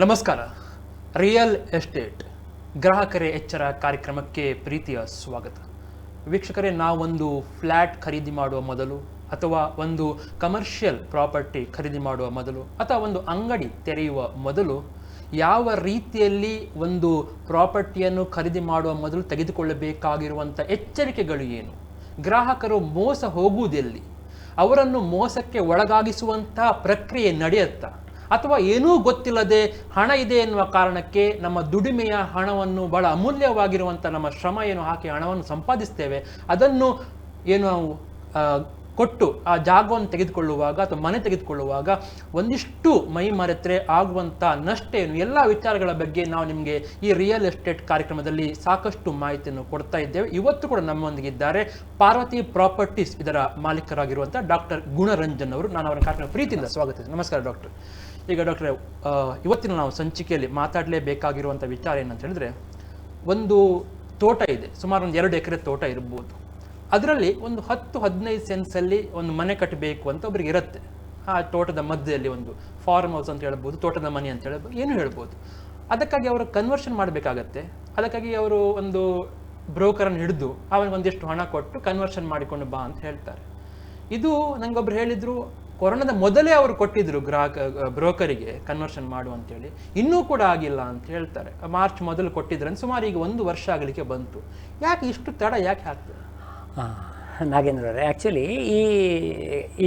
ನಮಸ್ಕಾರ. Real estate ಗ್ರಾಹಕರೇ ಎಚ್ಚರ ಕಾರ್ಯಕ್ರಮಕ್ಕೆ ಪ್ರೀತಿಯ ಸ್ವಾಗತ. ವೀಕ್ಷಕರೇ, ನಾವೊಂದು ಫ್ಲ್ಯಾಟ್ ಖರೀದಿ ಮಾಡುವ ಮೊದಲು ಅಥವಾ ಒಂದು ಕಮರ್ಷಿಯಲ್ ಪ್ರಾಪರ್ಟಿ ಖರೀದಿ ಮಾಡುವ ಮೊದಲು ಅಥವಾ ಒಂದು ಅಂಗಡಿ ತೆರೆಯುವ ಮೊದಲು ಯಾವ ರೀತಿಯಲ್ಲಿ ಒಂದು ಪ್ರಾಪರ್ಟಿಯನ್ನು ಖರೀದಿ ಮಾಡುವ ಮೊದಲು ತೆಗೆದುಕೊಳ್ಳಬೇಕಾಗಿರುವಂಥ ಎಚ್ಚರಿಕೆಗಳು ಏನು? ಗ್ರಾಹಕರು ಮೋಸ ಹೋಗುವುದೆಲ್ಲಿ? ಅವರನ್ನು ಮೋಸಕ್ಕೆ ಒಳಗಾಗಿಸುವಂತಹ ಪ್ರಕ್ರಿಯೆ ನಡೆಯುತ್ತಾ? ಅಥವಾ ಏನೂ ಗೊತ್ತಿಲ್ಲದೆ ಹಣ ಇದೆ ಎನ್ನುವ ಕಾರಣಕ್ಕೆ ನಮ್ಮ ದುಡಿಮೆಯ ಹಣವನ್ನು ಬಹಳ ಅಮೂಲ್ಯವಾಗಿರುವಂಥ ನಮ್ಮ ಶ್ರಮ ಏನು ಹಾಕಿ ಹಣವನ್ನು ಸಂಪಾದಿಸ್ತೇವೆ, ಅದನ್ನು ಏನು ಕೊಟ್ಟು ಆ ಜಾಗವನ್ನು ತೆಗೆದುಕೊಳ್ಳುವಾಗ ಅಥವಾ ಮನೆ ತೆಗೆದುಕೊಳ್ಳುವಾಗ ಒಂದಿಷ್ಟು ಮೈ ಮರೆತರೆ ಆಗುವಂಥ ನಷ್ಟ ಏನು? ಎಲ್ಲ ವಿಚಾರಗಳ ಬಗ್ಗೆ ನಾವು ನಿಮಗೆ ಈ ರಿಯಲ್ ಎಸ್ಟೇಟ್ ಕಾರ್ಯಕ್ರಮದಲ್ಲಿ ಸಾಕಷ್ಟು ಮಾಹಿತಿಯನ್ನು ಕೊಡ್ತಾ ಇದ್ದೇವೆ. ಇವತ್ತು ಕೂಡ ನಮ್ಮೊಂದಿಗಿದ್ದಾರೆ ಪಾರ್ವತಿ ಪ್ರಾಪರ್ಟೀಸ್ ಇದರ ಮಾಲೀಕರಾಗಿರುವಂಥ ಡಾಕ್ಟರ್ ಗುಣರಂಜನ್ ಅವರು. ನಾನು ಅವರ ಕಾರ್ಯಕ್ರಮ ಪ್ರೀತಿಯಿಂದ ಸ್ವಾಗತಿಸ್ತೇನೆ. ನಮಸ್ಕಾರ ಡಾಕ್ಟರ್. ಈಗ ಡಾಕ್ಟ್ರೆ, ಇವತ್ತಿನ ನಾವು ಸಂಚಿಕೆಯಲ್ಲಿ ಮಾತಾಡಲೇಬೇಕಾಗಿರುವಂಥ ವಿಚಾರ ಏನಂತ ಹೇಳಿದ್ರೆ, ಒಂದು ತೋಟ ಇದೆ, ಸುಮಾರು ಒಂದು 2 ಎಕರೆ ತೋಟ ಇರ್ಬೋದು. ಅದರಲ್ಲಿ ಒಂದು 10-15 ಸೆನ್ಸಲ್ಲಿ ಒಂದು ಮನೆ ಕಟ್ಟಬೇಕು ಅಂತ ಒಬ್ರಿಗೆ ಇರುತ್ತೆ. ಆ ತೋಟದ ಮಧ್ಯದಲ್ಲಿ ಒಂದು ಫಾರ್ಮ್ ಹೌಸ್ ಅಂತ ಹೇಳ್ಬೋದು, ತೋಟದ ಮನೆ ಅಂತ ಹೇಳ್ಬೋದು, ಏನು ಹೇಳ್ಬೋದು. ಅದಕ್ಕಾಗಿ ಅವರು ಕನ್ವರ್ಷನ್ ಮಾಡಬೇಕಾಗತ್ತೆ. ಅದಕ್ಕಾಗಿ ಅವರು ಒಂದು ಬ್ರೋಕರನ್ನು ಹಿಡಿದು ಅವನಿಗೆ ಒಂದಿಷ್ಟು ಹಣ ಕೊಟ್ಟು ಕನ್ವರ್ಷನ್ ಮಾಡಿಕೊಂಡು ಬಾ ಅಂತ ಹೇಳ್ತಾರೆ. ಇದು ನನಗೊಬ್ರು ಹೇಳಿದರು, ಕೊರೋನಾದ ಮೊದಲೇ ಅವರು ಕೊಟ್ಟಿದ್ರು ಬ್ರೋಕರಿಗೆ ಕನ್ವರ್ಷನ್ ಮಾಡು ಅಂತೇಳಿ, ಇನ್ನೂ ಕೂಡ ಆಗಿಲ್ಲ ಅಂತ ಹೇಳ್ತಾರೆ. ಮಾರ್ಚ್ ಮೊದಲು ಕೊಟ್ಟಿದ್ರೆ ಸುಮಾರು ಈಗ 1 ವರ್ಷ ಆಗಲಿಕ್ಕೆ ಬಂತು. ಯಾಕೆ ಇಷ್ಟು ತಡ ಯಾಕೆ ಆಗ್ತದೆ? ನಾಗೇಂದ್ರ ಅವರೇ, ಆ್ಯಕ್ಚುಲಿ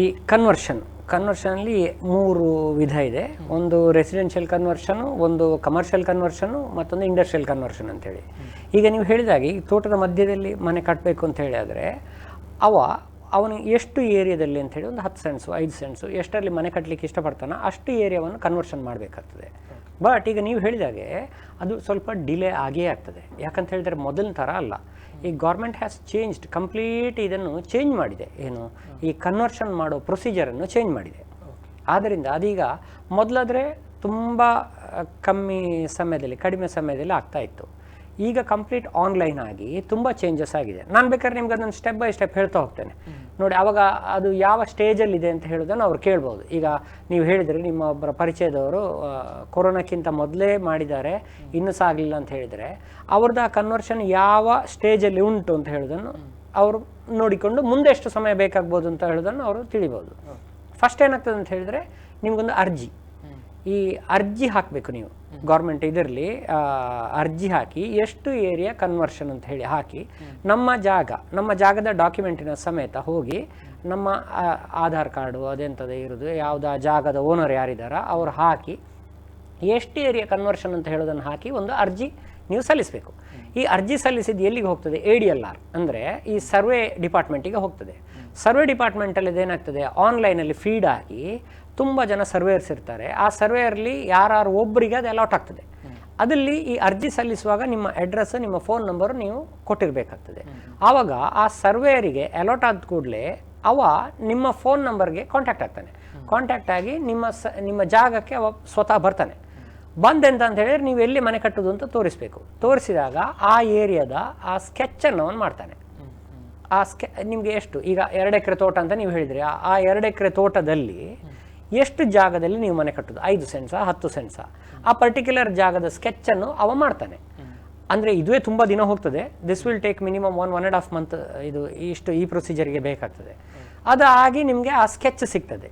ಈ ಕನ್ವರ್ಷನಲ್ಲಿ 3 ವಿಧ ಇದೆ. ಒಂದು ರೆಸಿಡೆನ್ಷಿಯಲ್ ಕನ್ವರ್ಷನು, ಒಂದು ಕಮರ್ಷಿಯಲ್ ಕನ್ವರ್ಷನು, ಮತ್ತೊಂದು ಇಂಡಸ್ಟ್ರಿಯಲ್ ಕನ್ವರ್ಷನ್ ಅಂತೇಳಿ. ಈಗ ನೀವು ಹೇಳಿದಾಗೆ ಈ ತೋಟದ ಮಧ್ಯದಲ್ಲಿ ಮನೆ ಕಟ್ಟಬೇಕು ಅಂತ ಹೇಳಿದರೆ ಅವನು ಎಷ್ಟು ಏರಿಯಾದಲ್ಲಿ ಅಂಥೇಳಿ ಒಂದು 10 ಸೆಂಟ್ಸು 5 ಸೆಂಟ್ಸು ಎಷ್ಟರಲ್ಲಿ ಮನೆ ಕಟ್ಟಲಿಕ್ಕೆ ಇಷ್ಟಪಡ್ತಾನೋ ಅಷ್ಟು ಏರಿಯಾವನ್ನು ಕನ್ವರ್ಷನ್ ಮಾಡಬೇಕಾಗ್ತದೆ. ಬಟ್ ಈಗ ನೀವು ಹೇಳಿದಾಗೆ ಅದು ಸ್ವಲ್ಪ ಡಿಲೇ ಆಗೇ ಆಗ್ತದೆ. ಯಾಕಂತ ಹೇಳಿದರೆ ಮೊದಲಿನ ಥರ ಅಲ್ಲ. ಈ ಗೌರ್ಮೆಂಟ್ ಹ್ಯಾಸ್ ಚೇಂಜ್ಡ್ ಕಂಪ್ಲೀಟ್, ಇದನ್ನು ಚೇಂಜ್ ಮಾಡಿದೆ. ಏನು, ಈ ಕನ್ವರ್ಷನ್ ಮಾಡೋ ಪ್ರೊಸೀಜರನ್ನು ಚೇಂಜ್ ಮಾಡಿದೆ. ಆದ್ದರಿಂದ ಅದೀಗ ಮೊದಲಾದರೆ ತುಂಬ ಕಡಿಮೆ ಸಮಯದಲ್ಲಿ ಆಗ್ತಾಯಿತ್ತು. ಈಗ ಕಂಪ್ಲೀಟ್ ಆನ್ಲೈನ್ ಆಗಿ ತುಂಬ ಚೇಂಜಸ್ ಆಗಿದೆ. ನಾನು ಬೇಕಾದ್ರೆ ನಿಮ್ಗೆ ಅದನ್ನು ಸ್ಟೆಪ್ ಬೈ ಸ್ಟೆಪ್ ಹೇಳ್ತಾ ಹೋಗ್ತೇನೆ ನೋಡಿ. ಆವಾಗ ಅದು ಯಾವ ಸ್ಟೇಜಲ್ಲಿದೆ ಅಂತ ಹೇಳೋದನ್ನು ಅವ್ರು ಕೇಳ್ಬೋದು. ಈಗ ನೀವು ಹೇಳಿದರೆ ನಿಮ್ಮ ಒಬ್ಬರ ಪರಿಚಯದವರು ಕೊರೋನಾಕ್ಕಿಂತ ಮೊದಲೇ ಮಾಡಿದ್ದಾರೆ, ಇನ್ನೂ ಸಹ ಆಗಲಿಲ್ಲ ಅಂತ ಹೇಳಿದರೆ, ಅವ್ರದ್ದು ಆ ಕನ್ವರ್ಷನ್ ಯಾವ ಸ್ಟೇಜಲ್ಲಿ ಉಂಟು ಅಂತ ಹೇಳೋದನ್ನು ಅವರು ನೋಡಿಕೊಂಡು ಮುಂದೆ ಎಷ್ಟು ಸಮಯ ಬೇಕಾಗ್ಬೋದು ಅಂತ ಹೇಳೋದನ್ನು ಅವರು ತಿಳಿಬೋದು. ಫಸ್ಟ್ ಏನಾಗ್ತದೆ ಅಂತ ಹೇಳಿದರೆ, ನಿಮಗೊಂದು ಈ ಅರ್ಜಿ ಹಾಕಬೇಕು. ನೀವು ಗೌರ್ಮೆಂಟ್ ಇದರಲ್ಲಿ ಅರ್ಜಿ ಹಾಕಿ ಎಷ್ಟು ಏರಿಯಾ ಕನ್ವರ್ಷನ್ ಅಂತ ಹೇಳಿ ಹಾಕಿ, ನಮ್ಮ ಜಾಗದ ಡಾಕ್ಯುಮೆಂಟಿನ ಸಮೇತ ಹೋಗಿ ನಮ್ಮ ಆಧಾರ್ ಕಾರ್ಡು ಅದೆಂಥದೇ ಇರೋದು, ಯಾವುದೋ ಜಾಗದ ಓನರ್ ಯಾರಿದ್ದಾರೋ ಅವ್ರು ಹಾಕಿ ಎಷ್ಟು ಏರಿಯಾ ಕನ್ವರ್ಷನ್ ಅಂತ ಹೇಳೋದನ್ನು ಹಾಕಿ ಒಂದು ಅರ್ಜಿ ನೀವು ಸಲ್ಲಿಸಬೇಕು. ಈ ಅರ್ಜಿ ಸಲ್ಲಿಸಿದ್ದು ಎಲ್ಲಿಗೆ ಹೋಗ್ತದೆ? ADLR ಅಂದರೆ ಈ ಸರ್ವೆ ಡಿಪಾರ್ಟ್ಮೆಂಟಿಗೆ ಹೋಗ್ತದೆ. ಸರ್ವೆ ಡಿಪಾರ್ಟ್ಮೆಂಟಲ್ಲಿ ಇದೇನಾಗ್ತದೆ, ಆನ್ಲೈನಲ್ಲಿ ಫೀಡ್ ಆಗಿ ತುಂಬ ಜನ ಸರ್ವೇಯರ್ಸ್ ಇರ್ತಾರೆ. ಆ ಸರ್ವೇಯರ್ಲಿ ಯಾರು ಒಬ್ಬರಿಗೆ ಅದು ಅಲಾಟ್ ಆಗ್ತದೆ. ಅದಲ್ಲಿ ಈ ಅರ್ಜಿ ಸಲ್ಲಿಸುವಾಗ ನಿಮ್ಮ ಅಡ್ರೆಸ್, ನಿಮ್ಮ ಫೋನ್ ನಂಬರು ನೀವು ಕೊಟ್ಟಿರಬೇಕಾಗ್ತದೆ. ಆವಾಗ ಆ ಸರ್ವೇಯರಿಗೆ ಅಲಾಟ್ ಆದ ಕೂಡಲೇ ನಿಮ್ಮ ಫೋನ್ ನಂಬರ್ಗೆ ಕಾಂಟ್ಯಾಕ್ಟ್ ಆಗ್ತಾನೆ. ಕಾಂಟ್ಯಾಕ್ಟ್ ಆಗಿ ನಿಮ್ಮ ಜಾಗಕ್ಕೆ ಸ್ವತಃ ಬರ್ತಾನೆ. ಬಂದೆಂತ ಅಂತ ಹೇಳಿದ್ರೆ ನೀವು ಎಲ್ಲಿ ಮನೆ ಕಟ್ಟೋದು ಅಂತ ತೋರಿಸ್ಬೇಕು. ತೋರಿಸಿದಾಗ ಆ ಏರಿಯಾದ ಆ ಸ್ಕೆಚ್ಚನ್ನು ಅವನು ಮಾಡ್ತಾನೆ. ನಿಮಗೆ ಎಷ್ಟು, ಈಗ 2 ಎಕರೆ ತೋಟ ಅಂತ ನೀವು ಹೇಳಿದ್ರಿ, ಆ 2 ಎಕರೆ ತೋಟದಲ್ಲಿ ಎಷ್ಟು ಜಾಗದಲ್ಲಿ ನೀವು ಮನೆ ಕಟ್ಟೋದು, 5 ಸೆಂಟ್ಸಾ 10 ಸೆಂಟ್ಸಾ, ಆ ಪರ್ಟಿಕ್ಯುಲರ್ ಜಾಗದ ಸ್ಕೆಚ್ಚನ್ನು ಮಾಡ್ತಾನೆ. ಅಂದರೆ ಇದುವೇ ತುಂಬ ದಿನ ಹೋಗ್ತದೆ. This will take minimum 1.5 month. ಈ ಪ್ರೊಸೀಜರ್ಗೆ ಬೇಕಾಗ್ತದೆ. ಅದಾಗಿ ನಿಮಗೆ ಆ ಸ್ಕೆಚ್ ಸಿಗ್ತದೆ.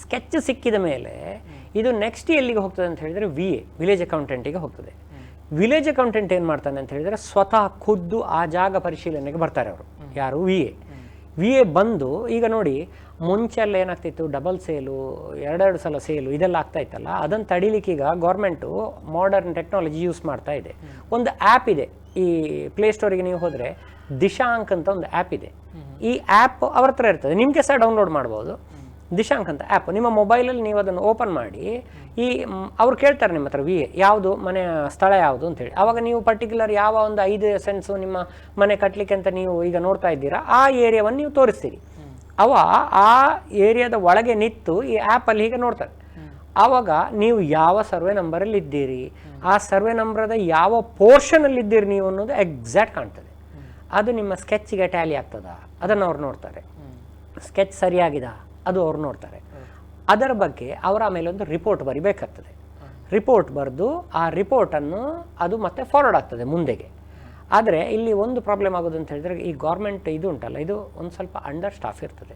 ಸ್ಕೆಚ್ ಸಿಕ್ಕಿದ ಮೇಲೆ ಇದು ನೆಕ್ಸ್ಟ್ ಎಲ್ಲಿಗೆ ಹೋಗ್ತದೆ ಅಂತ ಹೇಳಿದರೆ ವಿಲೇಜ್ ಅಕೌಂಟೆಂಟಿಗೆ ಹೋಗ್ತದೆ. ವಿಲೇಜ್ ಅಕೌಂಟೆಂಟ್ ಏನು ಮಾಡ್ತಾನೆ ಅಂತ ಹೇಳಿದರೆ, ಸ್ವತಃ ಖುದ್ದು ಆ ಜಾಗ ಪರಿಶೀಲನೆಗೆ ಬರ್ತಾರೆ ಅವರು. ಯಾರು? ವಿ ಎ ಬಂದು, ಈಗ ನೋಡಿ ಮುಂಚೆ ಎಲ್ಲ ಏನಾಗ್ತಿತ್ತು, ಡಬಲ್ ಸೇಲು, 2 ಸಲ ಸೇಲು ಇದೆಲ್ಲ ಆಗ್ತಾ ಇತ್ತಲ್ಲ, ಅದನ್ನು ತಡಿಲಿಕ್ಕೆ ಈಗ ಗೌರ್ಮೆಂಟು ಮಾಡರ್ನ್ ಟೆಕ್ನಾಲಜಿ ಯೂಸ್ ಮಾಡ್ತಾ ಇದೆ. ಒಂದು ಆ್ಯಪ್ ಇದೆ, ಈ ಪ್ಲೇಸ್ಟೋರಿಗೆ ನೀವು ಹೋದರೆ ದಿಶಾಂಕ್ ಅಂತ ಒಂದು ಆ್ಯಪ್ ಇದೆ. ಈ ಆ್ಯಪ್ ಅವ್ರ ಹತ್ರ ಇರ್ತದೆ, ನಿಮಗೆ ಸಹ ಡೌನ್ಲೋಡ್ ಮಾಡ್ಬೋದು. ದಿಶಾಂಕ್ ಅಂತ ಆ್ಯಪ್ ನಿಮ್ಮ ಮೊಬೈಲಲ್ಲಿ ನೀವು ಅದನ್ನು ಓಪನ್ ಮಾಡಿ, ಅವ್ರು ಕೇಳ್ತಾರೆ ನಿಮ್ಮ ಹತ್ರ ಯಾವುದು ಮನೆಯ ಸ್ಥಳ ಯಾವುದು ಅಂತೇಳಿ. ಆವಾಗ ನೀವು ಪರ್ಟಿಕ್ಯುಲರ್ ಯಾವ ಒಂದು 5 ಸೆಂಟ್ಸು ನಿಮ್ಮ ಮನೆ ಕಟ್ಟಲಿಕ್ಕೆ ಅಂತ ನೀವು ಈಗ ನೋಡ್ತಾ ಇದ್ದೀರಾ, ಆ ಏರಿಯಾವನ್ನು ನೀವು ತೋರಿಸ್ತೀರಿ. ಆ ಏರಿಯಾದ ಒಳಗೆ ನಿಂತು ಈ ಆ್ಯಪಲ್ಲಿ ಹೀಗೆ ನೋಡ್ತಾರೆ. ಆವಾಗ ನೀವು ಯಾವ ಸರ್ವೆ ನಂಬರಲ್ಲಿ ಇದ್ದೀರಿ, ಆ ಸರ್ವೆ ನಂಬರದ ಯಾವ ಪೋರ್ಷನಲ್ಲಿ ಇದ್ದೀರಿ ನೀವು ಅನ್ನೋದು ಎಕ್ಸಾಕ್ಟ್ ಕಾಣ್ತದೆ. ಅದು ನಿಮ್ಮ ಸ್ಕೆಚ್ಗೆ ಟ್ಯಾಲಿ ಆಗ್ತದ ಅದನ್ನು ಅವ್ರು ನೋಡ್ತಾರೆ. ಸ್ಕೆಚ್ ಸರಿಯಾಗಿದಾ ಅದು ಅವ್ರು ನೋಡ್ತಾರೆ. ಅದರ ಬಗ್ಗೆ ಅವರ ಆಮೇಲೆ ಒಂದು ರಿಪೋರ್ಟ್ ಬರಿಬೇಕಾಗ್ತದೆ. ರಿಪೋರ್ಟ್ ಬರೆದು ಆ ರಿಪೋರ್ಟನ್ನು ಅದು ಮತ್ತೆ ಫಾರ್ವರ್ಡ್ ಆಗ್ತದೆ ಮುಂದೆಗೆ. ಆದರೆ ಇಲ್ಲಿ ಒಂದು ಪ್ರಾಬ್ಲಮ್ ಆಗೋದು ಅಂತ ಹೇಳಿದರೆ, ಈ ಗೌರ್ಮೆಂಟ್ ಇದು ಉಂಟಲ್ಲ, ಇದು ಒಂದು ಸ್ವಲ್ಪ ಅಂಡರ್ ಸ್ಟಾಫ್ ಇರ್ತದೆ.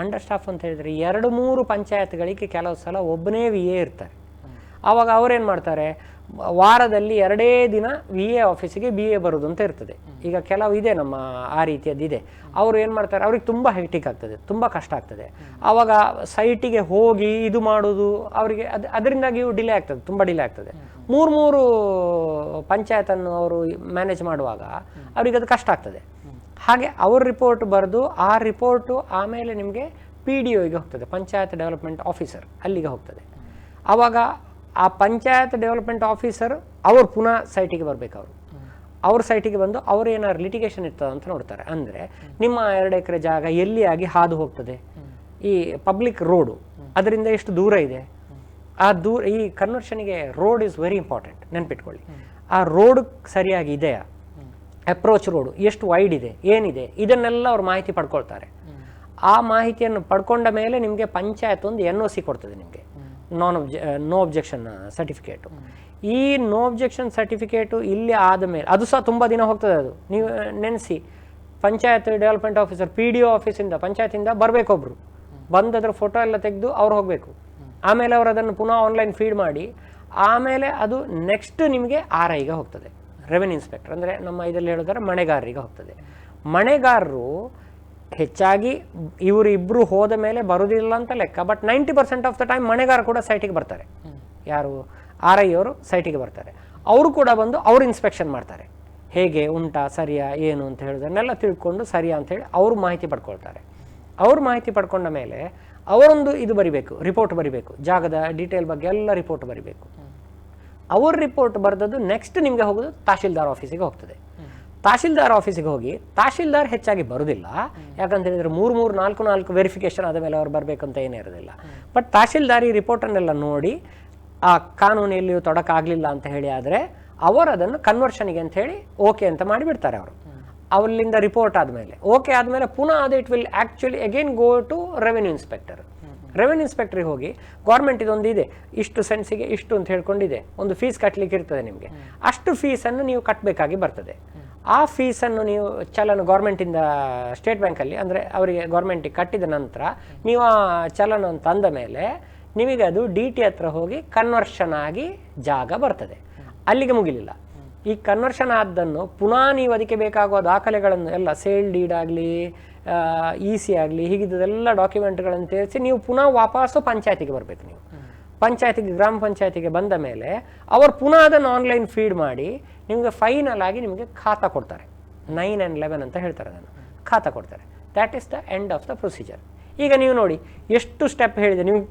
ಅಂಡರ್ ಸ್ಟಾಫ್ ಅಂತ ಹೇಳಿದರೆ 2-3 ಪಂಚಾಯತ್ಗಳಿಗೆ ಕೆಲವು ಸಲ ಒಬ್ಬನೇ VA ಇರ್ತಾರೆ. ಆವಾಗ ಅವರೇನು ಮಾಡ್ತಾರೆ, ವಾರದಲ್ಲಿ 2 ದಿನ VA ಆಫೀಸಿಗೆ BA ಬರೋದು ಅಂತ ಇರ್ತದೆ. ಈಗ ಕೆಲವು ಇದೆ ನಮ್ಮ ಆ ರೀತಿಯದ್ದಿದೆ. ಅವರು ಏನು ಮಾಡ್ತಾರೆ, ಅವ್ರಿಗೆ ತುಂಬ ಹೆಕ್ಟಿಕ್ ಆಗ್ತದೆ, ತುಂಬ ಕಷ್ಟ ಆಗ್ತದೆ. ಆವಾಗ ಸೈಟಿಗೆ ಹೋಗಿ ಇದು ಮಾಡೋದು ಅವರಿಗೆ ಅದರಿಂದಾಗಿಯೂ ಡಿಲೇ ಆಗ್ತದೆ, ತುಂಬ ಡಿಲೇ ಆಗ್ತದೆ. 3 ಪಂಚಾಯತನ್ನು ಅವರು ಮ್ಯಾನೇಜ್ ಮಾಡುವಾಗ ಅವ್ರಿಗೆ ಅದು ಕಷ್ಟ ಆಗ್ತದೆ. ಹಾಗೆ ಅವ್ರ ರಿಪೋರ್ಟ್ ಬರೆದು ಆ ರಿಪೋರ್ಟು ಆಮೇಲೆ ನಿಮಗೆ PDOಗೆ ಹೋಗ್ತದೆ, ಪಂಚಾಯತ್ ಡೆವಲಪ್ಮೆಂಟ್ ಆಫೀಸರ್, ಅಲ್ಲಿಗೆ ಹೋಗ್ತದೆ. ಆವಾಗ ಆ ಪಂಚಾಯತ್ ಡೆವಲಪ್ಮೆಂಟ್ ಆಫೀಸರ್ ಅವರು ಪುನಃ ಸೈಟಿಗೆ ಬರಬೇಕು. ಅವ್ರ ಸೈಟಿಗೆ ಬಂದು ಅವ್ರು ಏನಾದ್ರು ಲಿಟಿಗೇಷನ್ ಇರ್ತದೆ ಅಂತ ನೋಡ್ತಾರೆ. ಅಂದರೆ ನಿಮ್ಮ 2 ಎಕರೆ ಜಾಗ ಎಲ್ಲಿ ಆಗಿ ಹಾದು ಹೋಗ್ತದೆ, ಈ ಪಬ್ಲಿಕ್ ರೋಡು ಅದರಿಂದ ಎಷ್ಟು ದೂರ ಇದೆ, ಆ ದೂರ ಈ ಕನ್ವರ್ಷನ್ಗೆ ರೋಡ್ ಈಸ್ ವೆರಿ ಇಂಪಾರ್ಟೆಂಟ್, ನೆನ್ಪಿಟ್ಕೊಳ್ಳಿ. ಆ ರೋಡ್ ಸರಿಯಾಗಿ ಇದೆಯಾ, ಅಪ್ರೋಚ್ ರೋಡು ಎಷ್ಟು ವೈಡ್ ಇದೆ, ಏನಿದೆ, ಇದನ್ನೆಲ್ಲ ಅವ್ರು ಮಾಹಿತಿ ಪಡ್ಕೊಳ್ತಾರೆ. ಆ ಮಾಹಿತಿಯನ್ನು ಪಡ್ಕೊಂಡ ಮೇಲೆ ನಿಮಗೆ ಪಂಚಾಯತ್ ಒಂದು NOC ಕೊಡ್ತದೆ, ನಿಮಗೆ ನೋ ಒಬ್ಜೆಕ್ಷನ್ ಸರ್ಟಿಫಿಕೇಟು. ಈ ನೋ ಒಬ್ಜೆಕ್ಷನ್ ಸರ್ಟಿಫಿಕೇಟು ಇಲ್ಲಿ ಆದಮೇಲೆ ಅದು ಸಹ ತುಂಬ ದಿನ ಹೋಗ್ತದೆ. ಅದು ನೀವು ನೆನೆಸಿ, ಪಂಚಾಯತ್ ಡೆವಲಪ್ಮೆಂಟ್ ಆಫೀಸರ್ PDO ಆಫೀಸಿಂದ ಪಂಚಾಯತಿಂದ ಬರಬೇಕೊಬ್ರು, ಬಂದದ್ರ ಫೋಟೋ ಎಲ್ಲ ತೆಗೆದು ಅವ್ರು ಹೋಗಬೇಕು. ಆಮೇಲೆ ಅವರು ಅದನ್ನು ಪುನಃ ಆನ್ಲೈನ್ ಫೀಡ್ ಮಾಡಿ ಆಮೇಲೆ ಅದು ನೆಕ್ಸ್ಟ್ ನಿಮಗೆ RIಗೆ ಹೋಗ್ತದೆ, ರೆವೆನ್ಯೂ ಇನ್ಸ್ಪೆಕ್ಟರ್. ಅಂದರೆ ನಮ್ಮ ಇದರಲ್ಲಿ ಹೇಳಿದ್ರೆ ಮನೆಗಾರರಿಗೆ ಹೋಗ್ತದೆ. ಮನೆಗಾರರು ಹೆಚ್ಚಾಗಿ ಇವರಿಬ್ಬರು ಹೋದ ಮೇಲೆ ಬರೋದಿಲ್ಲ ಅಂತ ಲೆಕ್ಕ. ಬಟ್ 90% ಆಫ್ ದ ಟೈಮ್ ಮನೆಗಾರ ಕೂಡ ಸೈಟಿಗೆ ಬರ್ತಾರೆ. ಯಾರು RI ಅವರು ಸೈಟಿಗೆ ಬರ್ತಾರೆ. ಅವರು ಕೂಡ ಬಂದು ಅವ್ರು ಇನ್ಸ್ಪೆಕ್ಷನ್ ಮಾಡ್ತಾರೆ, ಹೇಗೆ ಉಂಟಾ, ಸರಿಯಾ, ಏನು ಅಂತ ಹೇಳಿದನ್ನೆಲ್ಲ ತಿಳ್ಕೊಂಡು ಸರಿಯಾ ಅಂಥೇಳಿ ಅವರು ಮಾಹಿತಿ ಪಡ್ಕೊಳ್ತಾರೆ. ಅವ್ರು ಮಾಹಿತಿ ಪಡ್ಕೊಂಡ ಮೇಲೆ ಅವರೊಂದು ಇದು ಬರಿಬೇಕು, ರಿಪೋರ್ಟ್ ಬರಿಬೇಕು, ಜಾಗದ ಡೀಟೇಲ್ ಬಗ್ಗೆ ಎಲ್ಲ ರಿಪೋರ್ಟ್ ಬರಿಬೇಕು. ಅವ್ರ ರಿಪೋರ್ಟ್ ಬರೆದದ್ದು ನೆಕ್ಸ್ಟ್ ನಿಮಗೆ ಹೋಗೋದು ತಹಶೀಲ್ದಾರ್ ಆಫೀಸಿಗೆ ಹೋಗ್ತದೆ. ತಹಶೀಲ್ದಾರ್ ಆಫೀಸಿಗೆ ಹೋಗಿ ತಹಶೀಲ್ದಾರ್ ಹೆಚ್ಚಾಗಿ ಬರೋದಿಲ್ಲ, ಯಾಕಂತ ಹೇಳಿದರೆ 3-4 ವೆರಿಫಿಕೇಶನ್ ಆದ ಮೇಲೆ ಅವ್ರು ಬರಬೇಕಂತ ಏನೇ ಇರೋದಿಲ್ಲ. ಬಟ್ ತಹಶೀಲ್ದಾರ್ ಈ ರಿಪೋರ್ಟನ್ನೆಲ್ಲ ನೋಡಿ ಆ ಕಾನೂನಿಯಲ್ಲಿಯೂ ತೊಡಕಾಗಲಿಲ್ಲ ಅಂತ ಹೇಳಿ ಆದರೆ ಅವರು ಅದನ್ನು ಕನ್ವರ್ಷನಿಗೆ ಅಂತ ಹೇಳಿ ಓಕೆ ಅಂತ ಮಾಡಿಬಿಡ್ತಾರೆ. ಅವರು ಅವರಿಂದ ರಿಪೋರ್ಟ್ ಆದಮೇಲೆ ಓಕೆ ಆದಮೇಲೆ ಪುನಃ ಅದು it will actually again go to revenue inspector. Revenue ಇನ್ಸ್ಪೆಕ್ಟ್ರಿಗೆ ಹೋಗಿ ಗೌರ್ಮೆಂಟ್ ಇದೊಂದು ಇದೆ, ಇಷ್ಟು ಸೆನ್ಸಿಗೆ ಇಷ್ಟು ಅಂತ ಹೇಳ್ಕೊಂಡಿದೆ, ಒಂದು ಫೀಸ್ ಕಟ್ಟಲಿಕ್ಕೆ ಇರ್ತದೆ ನಿಮಗೆ, ಅಷ್ಟು ಫೀಸನ್ನು ನೀವು ಕಟ್ಟಬೇಕಾಗಿ ಬರ್ತದೆ. ಆ ಫೀಸನ್ನು ನೀವು ಚಲನ್ ಗೌರ್ಮೆಂಟಿಂದ ಸ್ಟೇಟ್ ಬ್ಯಾಂಕಲ್ಲಿ ಅಂದರೆ ಅವರಿಗೆ ಗೌರ್ಮೆಂಟಿಗೆ ಕಟ್ಟಿದ ನಂತರ ನೀವು ಆ ಚಲನ್ ಅಂತ ಅಂದ ಮೇಲೆ ನಿಮಗೆ ಅದು DT ಹತ್ರ ಹೋಗಿ ಕನ್ವರ್ಷನ್ ಆಗಿ ಜಾಗ ಬರ್ತದೆ. ಅಲ್ಲಿಗೆ ಮುಗಿಲಿಲ್ಲ. ಈ ಕನ್ವರ್ಷನ್ ಆದ್ದನ್ನು ಪುನಃ ನೀವು ಅದಕ್ಕೆ ಬೇಕಾಗುವ ದಾಖಲೆಗಳನ್ನು ಎಲ್ಲ ಸೇಲ್ ಡೀಡ್ ಆಗಲಿ EC ಆಗಲಿ ಹೀಗಿದ್ದೆಲ್ಲ ಡಾಕ್ಯುಮೆಂಟ್ಗಳನ್ನು ತೇರಿಸಿ ನೀವು ಪುನಃ ವಾಪಸ್ಸು ಪಂಚಾಯತಿಗೆ ಬರಬೇಕು. ನೀವು ಪಂಚಾಯತಿಗೆ ಗ್ರಾಮ ಪಂಚಾಯತಿಗೆ ಬಂದ ಮೇಲೆ ಅವರು ಪುನಃ ಅದನ್ನು ಆನ್ಲೈನ್ ಫೀಡ್ ಮಾಡಿ ನಿಮಗೆ ಫೈನಲ್ ಆಗಿ ನಿಮಗೆ ಖಾತಾ ಕೊಡ್ತಾರೆ. 9 and 11 ಅಂತ ಹೇಳ್ತಾರೆ, ಅದನ್ನು ಖಾತಾ ಕೊಡ್ತಾರೆ. That is the end of the procedure. ಈಗ ನೀವು ನೋಡಿ ಎಷ್ಟು ಸ್ಟೆಪ್ ಹೇಳಿದೆ ನಿಮ್ಗೆ,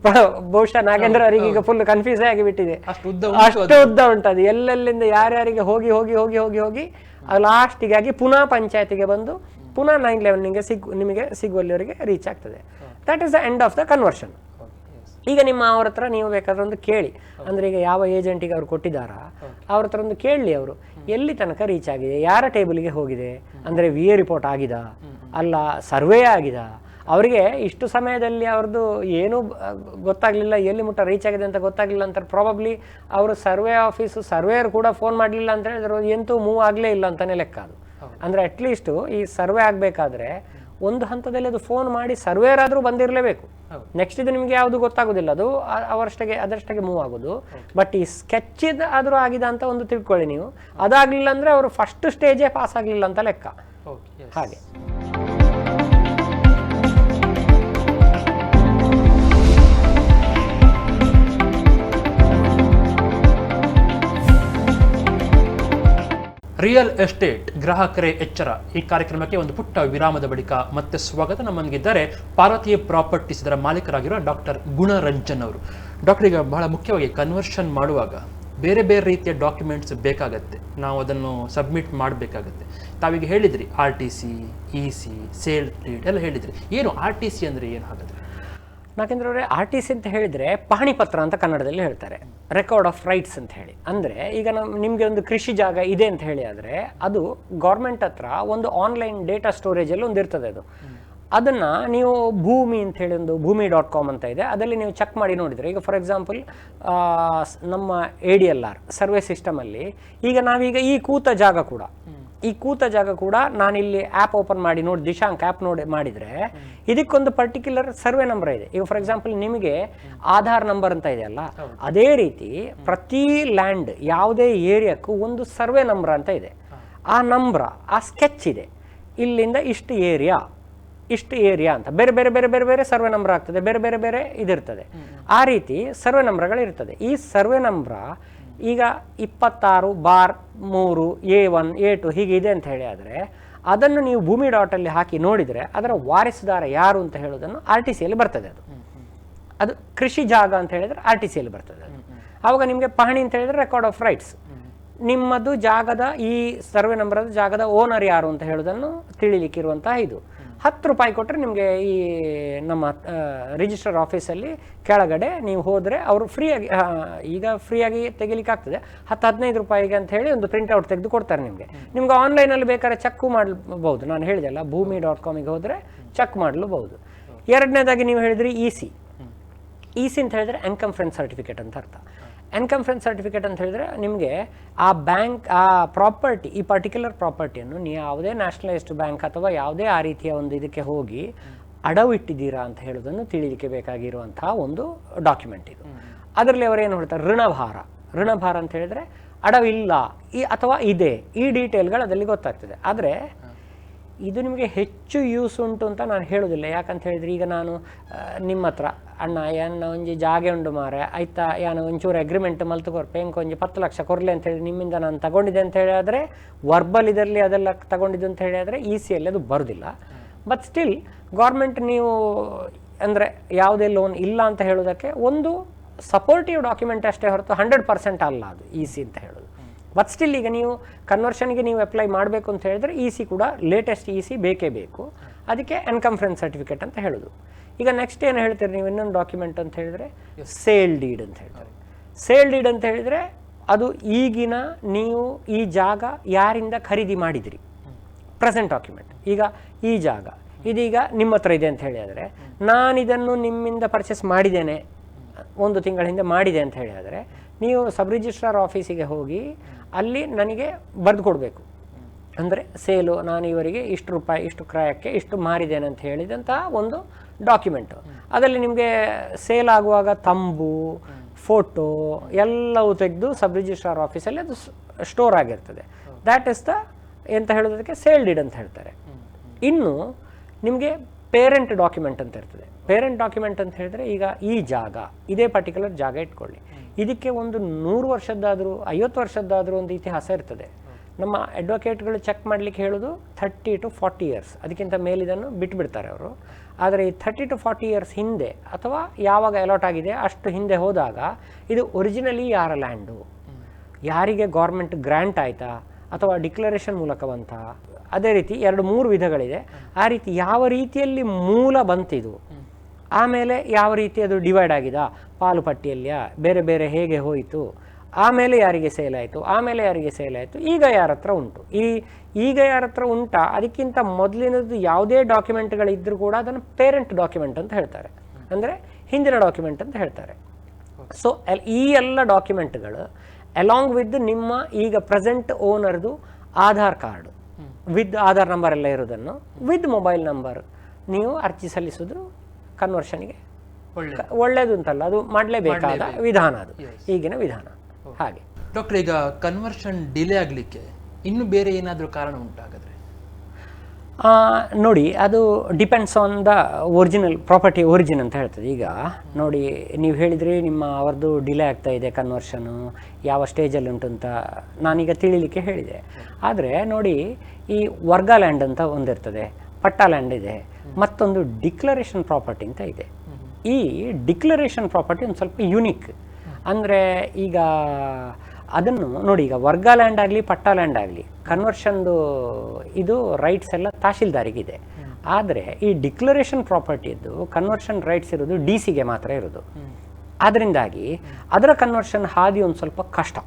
ಬಹುಶಃ ನಾಗೇಂದ್ರ ಅವರಿಗೆ ಈಗ ಫುಲ್ ಕನ್ಫ್ಯೂಸ್ ಆಗಿಬಿಟ್ಟಿದೆ. ಅಷ್ಟು ಉದ್ದ ಉಂಟದು, ಎಲ್ಲೆಲ್ಲಿಂದ ಯಾರ್ಯಾರಿಗೆ ಹೋಗಿ ಹೋಗಿ ಹೋಗಿ ಹೋಗಿ ಹೋಗಿ ಲಾಸ್ಟಿಗಾಗಿ ಪುನಃ ಪಂಚಾಯತಿಗೆ ಬಂದು ಪುನಃ 9-11 ನಿಮಗೆ ಸಿಗುವಲ್ಲಿವರೆಗೆ ರೀಚ್ ಆಗ್ತದೆ. That is the end of the conversion. ಈಗ ನಿಮ್ಮ ಅವ್ರ ಹತ್ರ ನೀವು ಬೇಕಾದ್ರೆ ಒಂದು ಕೇಳಿ, ಅಂದರೆ ಈಗ ಯಾವ ಏಜೆಂಟಿಗೆ ಅವ್ರು ಕೊಟ್ಟಿದ್ದಾರಾ ಅವ್ರ ಹತ್ರ ಒಂದು ಕೇಳಲಿ, ಅವರು ಎಲ್ಲಿ ತನಕ ರೀಚ್ ಆಗಿದೆ, ಯಾರ ಟೇಬಲ್ಗೆ ಹೋಗಿದೆ, ಅಂದರೆ VA ರಿಪೋರ್ಟ್ ಆಗಿದಾ ಅಲ್ಲ ಸರ್ವೇ ಆಗಿದಾ, ಅವರಿಗೆ ಇಷ್ಟು ಸಮಯದಲ್ಲಿ ಅವ್ರದ್ದು ಏನೂ ಗೊತ್ತಾಗಲಿಲ್ಲ, ಎಲ್ಲಿ ಮುಟ್ಟ ರೀಚ್ ಆಗಿದೆ ಅಂತ ಗೊತ್ತಾಗಲಿಲ್ಲ ಅಂತ ಪ್ರಾಬಬ್ಲಿ ಅವರು ಸರ್ವೇ ಆಫೀಸು ಸರ್ವೇಯರ್ ಕೂಡ ಫೋನ್ ಮಾಡಲಿಲ್ಲ ಅಂತ ಹೇಳಿದ್ರೆ ಎಂತೂ ಮೂವ್ ಆಗಲೇ ಇಲ್ಲ ಅಂತಲೇ ಲೆಕ್ಕ ಅದು. ಅಂದರೆ ಅಟ್ಲೀಸ್ಟು ಈ ಸರ್ವೆ ಆಗಬೇಕಾದ್ರೆ ಒಂದು ಹಂತದಲ್ಲಿ ಅದು ಫೋನ್ ಮಾಡಿ ಸರ್ವೇಯರ್ ಆದರೂ ಬಂದಿರಲೇಬೇಕು. ನೆಕ್ಸ್ಟ್ ಇದು ನಿಮಗೆ ಯಾವುದು ಗೊತ್ತಾಗೋದಿಲ್ಲ, ಅದು ಅದರಷ್ಟಾಗೆ ಮೂವ್ ಆಗೋದು. ಬಟ್ ಈ ಸ್ಕೆಚ್ ಆದರೂ ಆಗಿದೆ ಅಂತ ಒಂದು ತಿಳ್ಕೊಳ್ಳಿ ನೀವು. ಅದಾಗಲಿಲ್ಲ ಅಂದರೆ ಅವರು ಫಸ್ಟ್ ಸ್ಟೇಜೇ ಪಾಸ್ ಆಗಲಿಲ್ಲ ಅಂತ ಲೆಕ್ಕ. ಹಾಗೆ ರಿಯಲ್ ಎಸ್ಟೇಟ್ ಗ್ರಾಹಕರೇ ಎಚ್ಚರ ಈ ಕಾರ್ಯಕ್ರಮಕ್ಕೆ ಒಂದು ಪುಟ್ಟ ವಿರಾಮದ ಬಳಿಕ ಮತ್ತೆ ಸ್ವಾಗತ. ನಮ್ಮೊಂದಿಗಿದ್ದಾರೆ ಪಾರ್ವತಿ ಪ್ರಾಪರ್ಟೀಸ್ ಇದರ ಮಾಲೀಕರಾಗಿರುವ ಡಾಕ್ಟರ್ ಗುಣರಂಜನ್ ಅವರು. ಡಾಕ್ಟರ್, ಈಗ ಬಹಳ ಮುಖ್ಯವಾಗಿ ಕನ್ವರ್ಷನ್ ಮಾಡುವಾಗ ಬೇರೆ ಬೇರೆ ರೀತಿಯ ಡಾಕ್ಯುಮೆಂಟ್ಸ್ ಬೇಕಾಗತ್ತೆ, ನಾವು ಅದನ್ನು ಸಬ್ಮಿಟ್ ಮಾಡಬೇಕಾಗತ್ತೆ. ತಾವೀಗ ಹೇಳಿದ್ರಿ RTC, EC, ಸೇಲ್ ಡೀಡ್ ಎಲ್ಲ ಹೇಳಿದ್ರಿ. ಏನು RTC ಅಂದರೆ ಏನು ಹಾಗಾದರೆ? ನಾಗೇಂದ್ರ ಅವರೇ, RTC ಅಂತ ಹೇಳಿದರೆ ಪಹಣಿ ಪತ್ರ ಅಂತ ಕನ್ನಡದಲ್ಲಿ ಹೇಳ್ತಾರೆ, ರೆಕಾರ್ಡ್ ಆಫ್ ರೈಟ್ಸ್ ಅಂತ ಹೇಳಿ. ಅಂದರೆ ಈಗ ನಿಮಗೆ ಒಂದು ಕೃಷಿ ಜಾಗ ಇದೆ ಅಂತ ಹೇಳಿ ಆದರೆ ಅದು ಗೌರ್ಮೆಂಟ್ ಹತ್ರ ಒಂದು ಆನ್ಲೈನ್ ಡೇಟಾ ಸ್ಟೋರೇಜಲ್ಲಿ ಒಂದು ಇರ್ತದೆ. ಅದು ಅದನ್ನು ನೀವು ಭೂಮಿ ಅಂತೇಳಿ ಒಂದು ಭೂಮಿ.com ಅಂತ ಇದೆ, ಅದರಲ್ಲಿ ನೀವು ಚೆಕ್ ಮಾಡಿ ನೋಡಿದರೆ, ಈಗ ಫಾರ್ ಎಕ್ಸಾಂಪಲ್ ನಮ್ಮ ADLR ಸರ್ವೆ ಸಿಸ್ಟಮಲ್ಲಿ ಈಗ ನಾವೀಗ ಈ ಕೂತ ಜಾಗ ಕೂಡ ನಾನಿಲ್ಲಿ ಆ್ಯಪ್ ಓಪನ್ ಮಾಡಿ ನೋಡಿ ದಿಶಾಂಕ್ ಆ್ಯಪ್ ನೋಡಿ ಮಾಡಿದರೆ ಇದಕ್ಕೊಂದು ಪರ್ಟಿಕ್ಯುಲರ್ ಸರ್ವೆ ನಂಬರ್ ಇದೆ. ಈಗ ಫಾರ್ ಎಕ್ಸಾಂಪಲ್ ನಿಮಗೆ ಆಧಾರ್ ನಂಬರ್ ಅಂತ ಇದೆಯಲ್ಲ, ಅದೇ ರೀತಿ ಪ್ರತಿ ಲ್ಯಾಂಡ್ ಯಾವುದೇ ಏರಿಯಾಕ್ಕೂ ಒಂದು ಸರ್ವೆ ನಂಬರ್ ಅಂತ ಇದೆ. ಆ ನಂಬರ್, ಆ ಸ್ಕೆಚ್ ಇದೆ, ಇಲ್ಲಿಂದ ಇಷ್ಟು ಏರಿಯಾ ಅಂತ ಬೇರೆ ಬೇರೆ ಬೇರೆ ಬೇರೆ ಬೇರೆ ಸರ್ವೆ ನಂಬರ್ ಆಗ್ತದೆ, ಬೇರೆ ಬೇರೆ ಬೇರೆ ಇದಿರ್ತದೆ. ಆ ರೀತಿ ಸರ್ವೆ ನಂಬರ್ಗಳಿರ್ತದೆ. ಈ ಸರ್ವೆ ನಂಬರ್ ಈಗ 26/3 A1 A2 ಹೀಗೆ ಇದೆ ಅಂತ ಹೇಳಿ ಆದರೆ ಅದನ್ನು ನೀವು ಭೂಮಿ.ಅಲ್ಲಿ ಹಾಕಿ ನೋಡಿದರೆ ಅದರ ವಾರಿಸುದಾರ ಯಾರು ಅಂತ ಹೇಳೋದನ್ನು RTCಯಲ್ಲಿ ಬರ್ತದೆ. ಅದು ಕೃಷಿ ಜಾಗ ಅಂತ ಹೇಳಿದರೆ RTCಯಲ್ಲಿ ಬರ್ತದೆ. ಆವಾಗ ನಿಮಗೆ ಪಹಣಿ ಅಂತ ಹೇಳಿದರೆ ರೆಕಾರ್ಡ್ ಆಫ್ ರೈಟ್ಸ್, ನಿಮ್ಮದು ಜಾಗದ ಈ ಸರ್ವೆ ನಂಬರದ ಜಾಗದ ಓನರ್ ಯಾರು ಅಂತ ಹೇಳೋದನ್ನು ತಿಳಿಲಿಕ್ಕಿರುವಂತಹ ಇದು. 10 ರೂಪಾಯಿ ಕೊಟ್ಟರೆ ನಿಮಗೆ ಈ ನಮ್ಮ ರಿಜಿಸ್ಟರ್ ಆಫೀಸಲ್ಲಿ ಕೆಳಗಡೆ ನೀವು ಹೋದರೆ ಅವರು ಫ್ರೀಯಾಗಿ, ಈಗ ಫ್ರೀಯಾಗಿ ತೆಗಿಲಿಕ್ಕಾಗ್ತದೆ, 10-15 ರೂಪಾಯಿಗೆ ಅಂತ ಹೇಳಿ ಒಂದು ಪ್ರಿಂಟ್ಔಟ್ ತೆಗೆದು ಕೊಡ್ತಾರೆ ನಿಮಗೆ ಆನ್ಲೈನಲ್ಲಿ ಬೇಕಾದ್ರೆ ಚೆಕ್ಕು ಮಾಡಬಹುದು. ನಾನು ಹೇಳಿದೆಲ್ಲ ಭೂಮಿ.comಗೆ ಹೋದರೆ ಚೆಕ್ ಮಾಡಲೂಬಹುದು. ಎರಡನೇದಾಗಿ ನೀವು ಹೇಳಿದ್ರಿ ಇ ಸಿ ಅಂತ ಹೇಳಿದರೆ ಎನ್ಕಮ್ ಸರ್ಟಿಫಿಕೇಟ್ ಅಂತ ಅರ್ಥ. ಎನ್ಕಮ್ ಸರ್ಟಿಫಿಕೇಟ್ ಅಂತ ಹೇಳಿದ್ರೆ ನಿಮಗೆ ಆ ಬ್ಯಾಂಕ್, ಆ ಪ್ರಾಪರ್ಟಿ, ಈ ಪರ್ಟಿಕ್ಯುಲರ್ ಪ್ರಾಪರ್ಟಿಯನ್ನು ನೀವು ಯಾವುದೇ ನ್ಯಾಷನಲೈಸ್ಡ್ ಬ್ಯಾಂಕ್ ಅಥವಾ ಯಾವುದೇ ಆ ರೀತಿಯ ಒಂದು ಇದಕ್ಕೆ ಹೋಗಿ ಅಡವು ಇಟ್ಟಿದ್ದೀರಾ ಅಂತ ಹೇಳೋದನ್ನು ತಿಳಿಲಿಕ್ಕೆ ಬೇಕಾಗಿರುವಂತಹ ಒಂದು ಡಾಕ್ಯುಮೆಂಟ್ ಇದು. ಅದರಲ್ಲಿ ಅವರು ಏನು ಹೇಳ್ತಾರೆ, ಋಣಭಾರ ಅಂತ ಹೇಳಿದರೆ ಅಡವಿಲ್ಲ ಅಥವಾ ಇದೆ, ಈ ಡೀಟೇಲ್ಗಳು ಅದರಲ್ಲಿ ಗೊತ್ತಾಗ್ತದೆ. ಆದರೆ ಇದು ನಿಮಗೆ ಹೆಚ್ಚು ಯೂಸ್ ಉಂಟು ಅಂತ ನಾನು ಹೇಳೋದಿಲ್ಲ. ಯಾಕಂತ ಹೇಳಿದ್ರೆ ಈಗ ನಾನು ನಿಮ್ಮ ಹತ್ರ ಅಣ್ಣ ಒಂಜಿ ಜಾಗೆ ಉಂಡು ಮಾರೆ ಆಯ್ತಾ, ಒಂಚೂರು ಅಗ್ರಿಮೆಂಟ್ ಮಲ್ತು ಕೊರ್ಪೆ ಒಂಜಿ 10 ಲಕ್ಷ ಕೊರಲೆ ಅಂತ ಹೇಳಿ ನಿಮ್ಮಿಂದ ನಾನು ತಗೊಂಡಿದ್ದೆ ಅಂತ ಹೇಳಿದ್ರೆ ವರ್ಬಲ್ ಇದರಲ್ಲಿ ಅದೆಲ್ಲ ತಗೊಂಡಿದ್ದು ಅಂತ ಹೇಳಿದ್ರೆ ECಯಲ್ಲಿ ಅದು ಬರೋದಿಲ್ಲ. ಬಟ್ ಸ್ಟಿಲ್ ಗೌರ್ಮೆಂಟ್ ನೀವು ಅಂದರೆ ಯಾವುದೇ ಲೋನ್ ಇಲ್ಲ ಅಂತ ಹೇಳೋದಕ್ಕೆ ಒಂದು ಸಪೋರ್ಟಿವ್ ಡಾಕ್ಯುಮೆಂಟ್ ಅಷ್ಟೇ ಹೊರತು 100% ಅಲ್ಲ ಅದು EC ಅಂತ ಹೇಳೋದು. ಬಟ್ ಸ್ಟಿಲ್ ಈಗ ನೀವು ಕನ್ವರ್ಷನ್ಗೆ ನೀವು ಅಪ್ಲೈ ಮಾಡಬೇಕು ಅಂತ ಹೇಳಿದ್ರೆ EC ಕೂಡ ಲೇಟೆಸ್ಟ್ EC ಬೇಕೇ ಬೇಕು. ಅದಕ್ಕೆ ಎನ್ಕಮ್ ಸರ್ಟಿಫಿಕೇಟ್ ಅಂತ ಹೇಳೋದು. ಈಗ ನೆಕ್ಸ್ಟ್ ಏನು ಹೇಳ್ತೀರಿ ನೀವು, ಇನ್ನೊಂದು ಡಾಕ್ಯುಮೆಂಟ್ ಅಂತ ಹೇಳಿದರೆ ಸೇಲ್ ಡೀಡ್ ಅಂತ ಹೇಳ್ತಾರೆ. ಸೇಲ್ ಡೀಡ್ ಅಂತ ಹೇಳಿದರೆ ಅದು ಈಗಿನ ನೀವು ಈ ಜಾಗ ಯಾರಿಂದ ಖರೀದಿ ಮಾಡಿದಿರಿ, ಪ್ರೆಸೆಂಟ್ ಡಾಕ್ಯುಮೆಂಟ್. ಈಗ ಈ ಜಾಗ ಇದೀಗ ನಿಮ್ಮ ಹತ್ರ ಇದೆ ಅಂತ ಹೇಳಿದರೆ, ನಾನಿದನ್ನು ನಿಮ್ಮಿಂದ ಪರ್ಚೇಸ್ ಮಾಡಿದ್ದೇನೆ, 1 ತಿಂಗಳ ಹಿಂದೆ ಮಾಡಿದೆ ಅಂತ ಹೇಳಿದರೆ ನೀವು ಸಬ್ ರಿಜಿಸ್ಟ್ರಾರ್ ಆಫೀಸಿಗೆ ಹೋಗಿ ಅಲ್ಲಿ ನನಗೆ ಬರೆದು ಕೊಡಬೇಕು. ಅಂದರೆ ಸೇಲು ನಾನು ಇವರಿಗೆ ಇಷ್ಟು ರೂಪಾಯಿ ಇಷ್ಟು ಕ್ರಯಕ್ಕೆ ಇಷ್ಟು ಮಾರಿದ್ದೇನೆ ಅಂತ ಹೇಳಿದಂಥ ಒಂದು ಡಾಕ್ಯುಮೆಂಟು. ಅದರಲ್ಲಿ ನಿಮಗೆ ಸೇಲ್ ಆಗುವಾಗ ತಂಬು, ಫೋಟೋ ಎಲ್ಲವೂ ತೆಗೆದು ಸಬ್ ರಿಜಿಸ್ಟ್ರಾರ್ ಆಫೀಸಲ್ಲಿ ಅದು ಸ್ಟೋರ್ ಆಗಿರ್ತದೆ. ದ್ಯಾಟ್ ಇಸ್ ದ ಎಂತ ಹೇಳೋದಕ್ಕೆ ಸೇಲ್ ಡೀಡ್ ಅಂತ ಹೇಳ್ತಾರೆ. ಇನ್ನು ನಿಮಗೆ ಪೇರೆಂಟ್ ಡಾಕ್ಯುಮೆಂಟ್ ಅಂತ ಇರ್ತದೆ. ಪೇರೆಂಟ್ ಡಾಕ್ಯುಮೆಂಟ್ ಅಂತ ಹೇಳಿದ್ರೆ ಈಗ ಈ ಜಾಗ, ಇದೇ ಪರ್ಟಿಕ್ಯುಲರ್ ಜಾಗ ಇಟ್ಕೊಳ್ಳಿ, ಇದಕ್ಕೆ ಒಂದು 100 ವರ್ಷದ್ದಾದರೂ 50 ವರ್ಷದ್ದಾದರೂ ಒಂದು ಇತಿಹಾಸ ಇರ್ತದೆ. ನಮ್ಮ ಅಡ್ವೊಕೇಟ್ಗಳು ಚೆಕ್ ಮಾಡಲಿಕ್ಕೆ ಹೇಳೋದು 30 to 40 ಇಯರ್ಸ್, ಅದಕ್ಕಿಂತ ಮೇಲಿದನ್ನು ಬಿಟ್ಟುಬಿಡ್ತಾರೆ ಅವರು. ಆದರೆ ಈ 30 to 40 ಇಯರ್ಸ್ ಹಿಂದೆ ಅಥವಾ ಯಾವಾಗ ಅಲಾಟ್ ಆಗಿದೆ ಅಷ್ಟು ಹಿಂದೆ ಹೋದಾಗ ಇದು ಒರಿಜಿನಲಿ ಯಾರ ಲ್ಯಾಂಡು, ಯಾರಿಗೆ ಗೌರ್ಮೆಂಟ್ ಗ್ರ್ಯಾಂಟ್ ಆಯಿತಾ ಅಥವಾ ಡಿಕ್ಲರೇಷನ್ ಮೂಲಕ ಬಂತ, ಅದೇ ರೀತಿ 2-3 ವಿಧಗಳಿದೆ. ಆ ರೀತಿ ಯಾವ ರೀತಿಯಲ್ಲಿ ಮೂಲ ಬಂತಿದು, ಆಮೇಲೆ ಯಾವ ರೀತಿ ಅದು ಡಿವೈಡ್ ಆಗಿದೆ, ಪಾಲು ಪಟ್ಟಿಯಲ್ಲಿಯ ಬೇರೆ ಬೇರೆ ಹೇಗೆ ಹೋಯಿತು, ಆಮೇಲೆ ಯಾರಿಗೆ ಸೇಲ್ ಆಯಿತು, ಆಮೇಲೆ ಯಾರಿಗೆ ಸೇಲ್ ಆಯಿತು, ಈಗ ಯಾರ ಹತ್ರ ಉಂಟು, ಈಗ ಯಾರ ಹತ್ರ ಉಂಟಾ, ಅದಕ್ಕಿಂತ ಮೊದಲಿನದ್ದು ಯಾವುದೇ ಡಾಕ್ಯುಮೆಂಟ್ಗಳಿದ್ದರೂ ಕೂಡ ಅದನ್ನು ಪೇರೆಂಟ್ ಡಾಕ್ಯುಮೆಂಟ್ ಅಂತ ಹೇಳ್ತಾರೆ, ಅಂದರೆ ಹಿಂದಿನ ಡಾಕ್ಯುಮೆಂಟ್ ಅಂತ ಹೇಳ್ತಾರೆ. ಸೊ ಈ ಎಲ್ಲ ಡಾಕ್ಯುಮೆಂಟ್ಗಳು ಅಲಾಂಗ್ ವಿತ್ ನಿಮ್ಮ ಈಗ ಪ್ರೆಸೆಂಟ್ ಓನರ್ದು Aadhaar card with Aadhaar number ಎಲ್ಲ ಇರೋದನ್ನು ವಿತ್ ಮೊಬೈಲ್ ನಂಬರ್ ನೀವು ಅರ್ಜಿ ಸಲ್ಲಿಸೋದು ಕನ್ವರ್ಷನ್ಗೆ ಒಳ್ಳೇದು ಅಂತಲ್ಲ, ಅದು ಮಾಡಲೇಬೇಕಾದ ವಿಧಾನ, ಅದು ಈಗಿನ ವಿಧಾನ. ಹಾಗೆ ಡಾಕ್ಟರ್, ಈಗ ಕನ್ವರ್ಷನ್ ಡಿಲೇ ಆಗಲಿಕ್ಕೆ ಇನ್ನು ಬೇರೆ ಏನಾದರೂ ಕಾರಣ ಉಂಟಾಗಿದ್ರೆ? ನೋಡಿ, ಅದು depends on the original property origin ಅಂತ ಹೇಳ್ತದೆ. ಈಗ ನೋಡಿ, ನೀವು ಹೇಳಿದ್ರಿ ಅವ್ರದ್ದು ಡಿಲೇ ಆಗ್ತಾ ಇದೆ ಕನ್ವರ್ಷನು, ಯಾವ ಸ್ಟೇಜಲ್ಲಿ ಉಂಟು ಅಂತ ನಾನೀಗ ತಿಳಿಲಿಕ್ಕೆ ಹೇಳಿದೆ. ಆದರೆ ನೋಡಿ, ಈ ವರ್ಗ ಲ್ಯಾಂಡ್ ಅಂತ ಒಂದಿರ್ತದೆ, ಪಟ್ಟ ಲ್ಯಾಂಡ್ ಇದೆ, ಮತ್ತೊಂದು ಡಿಕ್ಲರೇಷನ್ ಪ್ರಾಪರ್ಟಿ ಅಂತ ಇದೆ. ಈ ಡಿಕ್ಲರೇಷನ್ ಪ್ರಾಪರ್ಟಿ ಒಂದು ಸ್ವಲ್ಪ ಯುನೀಕ್. ಅಂದರೆ ಈಗ ಅದನ್ನು ನೋಡಿ, ಈಗ ವರ್ಗ ಲ್ಯಾಂಡ್ ಆಗಲಿ ಪಟ್ಟ ಲ್ಯಾಂಡ್ ಆಗಲಿ ಕನ್ವರ್ಷನ್ದು ಇದು ರೈಟ್ಸ್ ಎಲ್ಲ ತಹಶೀಲ್ದಾರಿಗಿದೆ. ಆದರೆ ಈ ಡಿಕ್ಲರೇಷನ್ ಪ್ರಾಪರ್ಟಿಯದ್ದು ಕನ್ವರ್ಷನ್ ರೈಟ್ಸ್ ಇರೋದು DC ಮಾತ್ರ ಇರೋದು. ಅದರಿಂದಾಗಿ ಅದರ ಕನ್ವರ್ಷನ್ ಹಾದಿ ಒಂದು ಸ್ವಲ್ಪ ಕಷ್ಟ.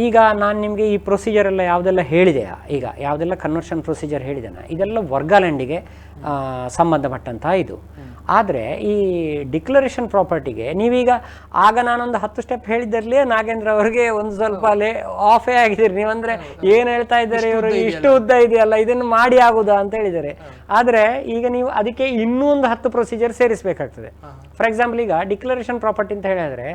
ಈಗ ನಾನು ನಿಮಗೆ ಈ ಪ್ರೊಸೀಜರ್ ಎಲ್ಲ ಯಾವುದೆಲ್ಲ ಹೇಳಿದೆಯಾ, ಈಗ ಯಾವುದೆಲ್ಲ ಕನ್ವರ್ಷನ್ ಪ್ರೊಸೀಜರ್ ಹೇಳಿದೆನಾ, ಇದೆಲ್ಲ ವರ್ಗಾಲ್ಯಾಂಡಿಗೆ ಸಂಬಂಧಪಟ್ಟಂತಹ ಇದು. ಆದರೆ ಈ ಡಿಕ್ಲರೇಷನ್ ಪ್ರಾಪರ್ಟಿಗೆ ನೀವೀಗ ಆಗ ನಾನೊಂದು 10 ಸ್ಟೆಪ್ ಹೇಳಿದ್ದರಲ್ಲೇ ನಾಗೇಂದ್ರ ಅವರಿಗೆ ಒಂದು ಸ್ವಲ್ಪ ಆಫೇ ಆಗಿದ್ದೀರಿ ನೀವಂದರೆ ಏನು ಹೇಳ್ತಾ ಇದ್ದಾರೆ ಇವರು, ಇಷ್ಟು ಉದ್ದ ಇದೆಯಲ್ಲ ಇದನ್ನು ಮಾಡಿ ಆಗುದಾ ಅಂತ ಹೇಳಿದ್ದಾರೆ. ಆದರೆ ಈಗ ನೀವು ಅದಕ್ಕೆ ಇನ್ನೂ ಒಂದು 10 ಪ್ರೊಸೀಜರ್ ಸೇರಿಸಬೇಕಾಗ್ತದೆ. ಫಾರ್ ಎಕ್ಸಾಂಪಲ್ ಈಗ ಡಿಕ್ಲರೇಷನ್ ಪ್ರಾಪರ್ಟಿ ಅಂತ ಹೇಳಿದರೆ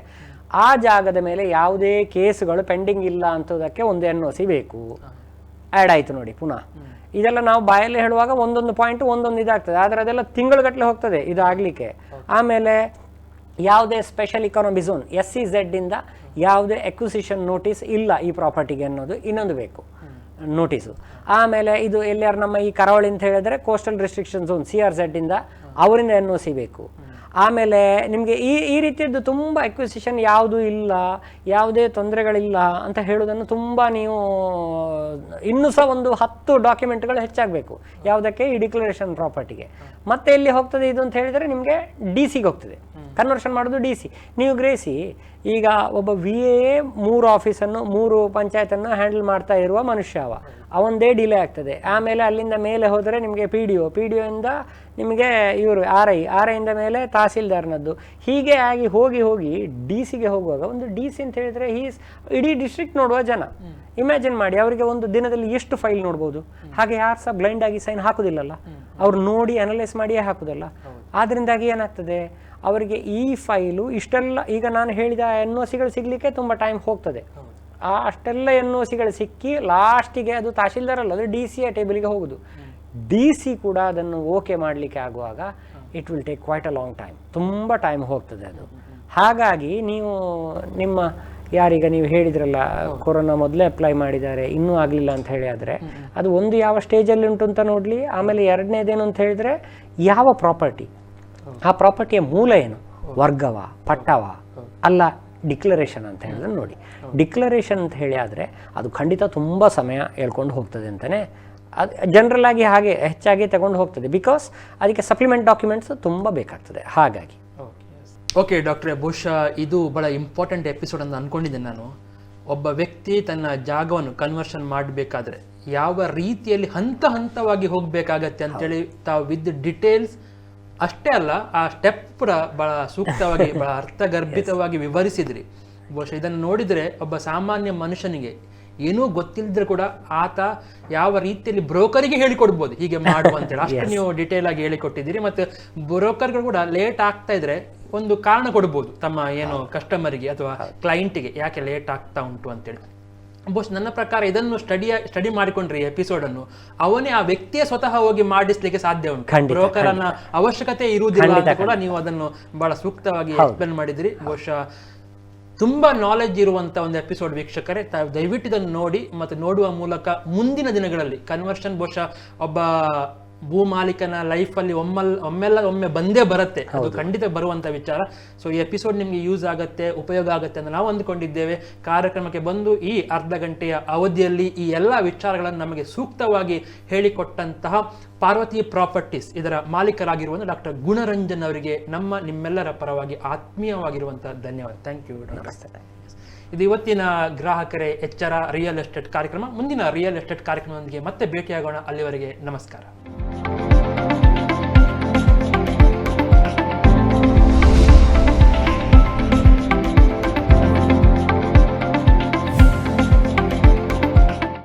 ಆ ಜಾಗದ ಮೇಲೆ ಯಾವುದೇ ಕೇಸುಗಳು ಪೆಂಡಿಂಗ್ ಇಲ್ಲ ಅಂತೋದಕ್ಕೆ ಒಂದು NOC ಬೇಕು. ಆ್ಯಡ್ ಆಯಿತು ನೋಡಿ ಪುನಃ. ಇದೆಲ್ಲ ನಾವು ಬಾಯಲ್ಲಿ ಹೇಳುವಾಗ ಒಂದೊಂದು ಪಾಯಿಂಟ್ ಒಂದೊಂದು ಇದಾಗ್ತದೆ, ಆದರೆ ಅದೆಲ್ಲ ತಿಂಗಳುಗಟ್ಟಲೆ ಹೋಗ್ತದೆ ಇದು ಆಗಲಿಕ್ಕೆ. ಆಮೇಲೆ ಯಾವುದೇ ಸ್ಪೆಷಲ್ ಇಕಾನಮಿ ಝೋನ್ SEZ ಇಂದ ಯಾವುದೇ ಎಕ್ವಿಸಿಷನ್ ನೋಟಿಸ್ ಇಲ್ಲ ಈ ಪ್ರಾಪರ್ಟಿಗೆ ಅನ್ನೋದು ಇನ್ನೊಂದು ಬೇಕು ನೋಟಿಸು. ಆಮೇಲೆ ಇದು ಎಲ್ಲಾರು ನಮ್ಮ ಈ ಕರಾವಳಿ ಅಂತ ಹೇಳಿದ್ರೆ ಕೋಸ್ಟಲ್ ರೆಸ್ಟ್ರಿಕ್ಷನ್ ಝೋನ್ CRZ ಇಂದ ಅವರಿಂದ NOC ಬೇಕು. ಆಮೇಲೆ ನಿಮಗೆ ಈ ರೀತಿಯದ್ದು ತುಂಬ ಎಕ್ವಿಸಿಷನ್ ಯಾವುದೂ ಇಲ್ಲ, ಯಾವುದೇ ತೊಂದರೆಗಳಿಲ್ಲ ಅಂತ ಹೇಳೋದನ್ನು ತುಂಬ ನೀವು ಇನ್ನೂ ಸಹ ಒಂದು 10 ಡಾಕ್ಯುಮೆಂಟ್ಗಳು ಹೆಚ್ಚಾಗಬೇಕು. ಯಾವುದಕ್ಕೆ? ಈ ಡಿಕ್ಲರೇಷನ್ ಪ್ರಾಪರ್ಟಿಗೆ. ಮತ್ತೆ ಎಲ್ಲಿ ಹೋಗ್ತದೆ ಇದು ಅಂತ ಹೇಳಿದರೆ ನಿಮಗೆ DC ಗೆ ಹೋಗ್ತದೆ. ಕನ್ವರ್ಷನ್ ಮಾಡೋದು DC. ನೀವು ಗ್ರೇಸಿ ಈಗ ಒಬ್ಬ VA 3 ಆಫೀಸನ್ನು 3 ಪಂಚಾಯತನ್ನು ಹ್ಯಾಂಡಲ್ ಮಾಡ್ತಾ ಇರುವ ಮನುಷ್ಯ ಅವಂದೇ ಡಿಲೇ ಆಗ್ತದೆ. ಆಮೇಲೆ ಅಲ್ಲಿಂದ ಮೇಲೆ ಹೋದರೆ ನಿಮಗೆ PDO ಇಂದ ನಿಮಗೆ ಇವರು RI ಇಂದ ಮೇಲೆ ತಹಸೀಲ್ದಾರ್ನದ್ದು, ಹೀಗೆ ಆಗಿ ಹೋಗಿ DC ಗೆ ಹೋಗುವಾಗ ಒಂದು DC ಅಂತ ಹೇಳಿದರೆ ಇಡೀ ಡಿಸ್ಟ್ರಿಕ್ಟ್ ನೋಡುವ ಜನ. ಇಮ್ಯಾಜಿನ್ ಮಾಡಿ ಅವರಿಗೆ ಒಂದು ದಿನದಲ್ಲಿ ಎಷ್ಟು ಫೈಲ್ ನೋಡ್ಬೋದು. ಹಾಗೆ ಯಾರು ಸಹ ಬ್ಲೈಂಡ್ ಆಗಿ ಸೈನ್ ಹಾಕೋದಿಲ್ಲಲ್ಲ, ಅವ್ರು ನೋಡಿ ಅನಲೈಸ್ ಮಾಡಿಯೇ ಹಾಕೋದಲ್ಲ. ಆದ್ದರಿಂದಾಗಿ ಏನಾಗ್ತದೆ ಅವರಿಗೆ ಈ ಫೈಲು ಇಷ್ಟೆಲ್ಲ ಈಗ ನಾನು ಹೇಳಿದ NOCಗಳು ಸಿಗಲಿಕ್ಕೆ ತುಂಬ ಟೈಮ್ ಹೋಗ್ತದೆ. ಅಷ್ಟೆಲ್ಲ NOCಗಳು ಸಿಕ್ಕಿ ಲಾಸ್ಟಿಗೆ ಅದು ತಹಶೀಲ್ದಾರ್ ಅಲ್ಲ, ಅದು DC ಟೇಬಲ್ಗೆ ಹೋಗೋದು. DC ಕೂಡ ಅದನ್ನು ಓಕೆ ಮಾಡಲಿಕ್ಕೆ ಆಗುವಾಗ it will take quite a long time, ತುಂಬ ಟೈಮ್ ಹೋಗ್ತದೆ ಅದು. ಹಾಗಾಗಿ ನೀವು ನಿಮ್ಮ ಯಾರೀಗ ನೀವು ಹೇಳಿದ್ರಲ್ಲ ಕೊರೋನಾ ಮೊದಲೇ ಅಪ್ಲೈ ಮಾಡಿದ್ದಾರೆ ಇನ್ನೂ ಆಗಲಿಲ್ಲ ಅಂತ ಹೇಳಿ, ಆದರೆ ಅದು ಒಂದು ಯಾವ ಸ್ಟೇಜಲ್ಲಿ ಉಂಟು ಅಂತ ನೋಡಲಿ. ಆಮೇಲೆ ಎರಡನೇದೇನು ಅಂತ ಹೇಳಿದರೆ ಯಾವ ಪ್ರಾಪರ್ಟಿ, ಆ ಪ್ರಾಪರ್ಟಿಯ ಮೂಲ ಏನು, ವರ್ಗವ ಪಟ್ಟವ ಅಲ್ಲ ಡಿಕ್ಲರೇಷನ್ ಅಂತ ಹೇಳಿದ್ರೆ ನೋಡಿ. ಡಿಕ್ಲರೇಷನ್ ಅಂತ ಹೇಳಿ ಆದರೆ ಅದು ಖಂಡಿತ ತುಂಬ ಸಮಯ ಹೇಳ್ಕೊಂಡು ಹೋಗ್ತದೆ ಅಂತಲೇ ಅದು ಜನರಲ್ ಆಗಿ ಹಾಗೆ ಹೆಚ್ಚಾಗಿ ತಗೊಂಡು ಹೋಗ್ತದೆ. ಬಿಕಾಸ್ ಅದಕ್ಕೆ ಸಪ್ಲಿಮೆಂಟ್ ಡಾಕ್ಯುಮೆಂಟ್ಸ್ ತುಂಬ ಬೇಕಾಗ್ತದೆ. ಹಾಗಾಗಿ ಓಕೆ ಡಾಕ್ಟ್ರೆ, ಬಹುಶಃ ಇದು ಭಾಳ ಇಂಪಾರ್ಟೆಂಟ್ ಎಪಿಸೋಡ್ ಅಂತ ಅಂದ್ಕೊಂಡಿದ್ದೆ ನಾನು. ಒಬ್ಬ ವ್ಯಕ್ತಿ ತನ್ನ ಜಾಗವನ್ನು ಕನ್ವರ್ಷನ್ ಮಾಡಬೇಕಾದ್ರೆ ಯಾವ ರೀತಿಯಲ್ಲಿ ಹಂತವಾಗಿ ಹೋಗಬೇಕಾಗತ್ತೆ ಅಂತೇಳಿ ತಾವು ವಿತ್ ಡಿಟೇಲ್ಸ್ ಅಷ್ಟೇ ಅಲ್ಲ ಆ ಸ್ಟೆಪ್ ಕೂಡ ಭಾಳ ಸೂಕ್ತವಾಗಿ ಭಾಳ ಅರ್ಥಗರ್ಭಿತವಾಗಿ ವಿವರಿಸಿದ್ರಿ. ಬಹುಶಃ ಇದನ್ನು ನೋಡಿದರೆ ಒಬ್ಬ ಸಾಮಾನ್ಯ ಮನುಷ್ಯನಿಗೆ ಏನೂ ಗೊತ್ತಿಲ್ಲದ್ರೆ ಕೂಡ ಆತ ಯಾವ ರೀತಿಯಲ್ಲಿ ಬ್ರೋಕರಿಗೆ ಹೇಳಿಕೊಡ್ಬೋದು ಹೀಗೆ ಮಾಡುವಂತೇಳಿ, ಅಷ್ಟು ನೀವು ಡಿಟೇಲ್ ಆಗಿ ಹೇಳಿಕೊಟ್ಟಿದ್ದೀರಿ. ಮತ್ತು ಬ್ರೋಕರ್ಗಳು ಕೂಡ ಲೇಟ್ ಆಗ್ತಾ ಇದ್ರೆ ಒಂದು ಕಾರಣ ಕೊಡ್ಬೋದು ತಮ್ಮ ಏನು ಕಸ್ಟಮರಿಗೆ ಅಥವಾ ಕ್ಲೈಂಟಿಗೆ ಯಾಕೆ ಲೇಟ್ ಆಗ್ತಾ ಉಂಟು ಅಂತೇಳಿ. ಬಹುಶಃ ನನ್ನ ಪ್ರಕಾರ ಇದನ್ನು ಸ್ಟಡಿ ಮಾಡಿಕೊಂಡ್ರೆ ಎಪಿಸೋಡನ್ನು ಅವನೇ ಆ ವ್ಯಕ್ತಿಯೇ ಸ್ವತಃ ಹೋಗಿ ಮಾಡಿಸ್ಲಿಕ್ಕೆ ಸಾಧ್ಯ ಉಂಟು. ಬ್ರೋಕರ್ ಅನ್ನ ಅವಶ್ಯಕತೆ ಇರುವುದಿಲ್ಲ ಅಂತ ಕೂಡ ನೀವು ಅದನ್ನು ಬಹಳ ಸೂಕ್ತವಾಗಿ ಎಕ್ಸ್ಪ್ಲೇನ್ ಮಾಡಿದ್ರಿ. ಬಹುಶಃ ತುಂಬಾ ನಾಲೆಜ್ ಇರುವಂತ ಒಂದು ಎಪಿಸೋಡ್ ವೀಕ್ಷಕರೇ, ದಯವಿಟ್ಟು ಇದನ್ನು ನೋಡಿ ಮತ್ತು ನೋಡುವ ಮೂಲಕ ಮುಂದಿನ ದಿನಗಳಲ್ಲಿ ಕನ್ವರ್ಷನ್ ಬಹುಶಃ ಒಬ್ಬ ಭೂ ಮಾಲೀಕನ ಲೈಫಲ್ಲಿ ಒಮ್ಮೆ ಬಂದೇ ಬರುತ್ತೆ, ಅದು ಖಂಡಿತ ಬರುವಂತ ವಿಚಾರ. ಸೊ ಈ ಎಪಿಸೋಡ್ ನಿಮ್ಗೆ ಯೂಸ್ ಆಗತ್ತೆ, ಉಪಯೋಗ ಆಗುತ್ತೆ ಅಂತ ನಾವು ಅಂದ್ಕೊಂಡಿದ್ದೇವೆ. ಕಾರ್ಯಕ್ರಮಕ್ಕೆ ಬಂದು ಈ ಅರ್ಧ ಗಂಟೆಯ ಅವಧಿಯಲ್ಲಿ ಈ ಎಲ್ಲ ವಿಚಾರಗಳನ್ನು ನಮಗೆ ಸೂಕ್ತವಾಗಿ ಹೇಳಿಕೊಟ್ಟಂತಹ ಪಾರ್ವತಿ ಪ್ರಾಪರ್ಟೀಸ್ ಇದರ ಮಾಲೀಕರಾಗಿರುವಂಥ ಡಾಕ್ಟರ್ ಗುಣರಂಜನ್ ಅವರಿಗೆ ನಿಮ್ಮೆಲ್ಲರ ಪರವಾಗಿ ಆತ್ಮೀಯವಾಗಿರುವಂತಹ ಧನ್ಯವಾದ. Thank you doctor. ಇದು ಇವತ್ತಿನ ಗ್ರಾಹಕರೇ ಎಚ್ಚರ ರಿಯಲ್ ಎಸ್ಟೇಟ್ ಕಾರ್ಯಕ್ರಮ. ಮುಂದಿನ ರಿಯಲ್ ಎಸ್ಟೇಟ್ ಕಾರ್ಯಕ್ರಮದೊಂದಿಗೆ ಮತ್ತೆ ಭೇಟಿಯಾಗೋಣ. ಅಲ್ಲಿವರೆಗೆ ನಮಸ್ಕಾರ.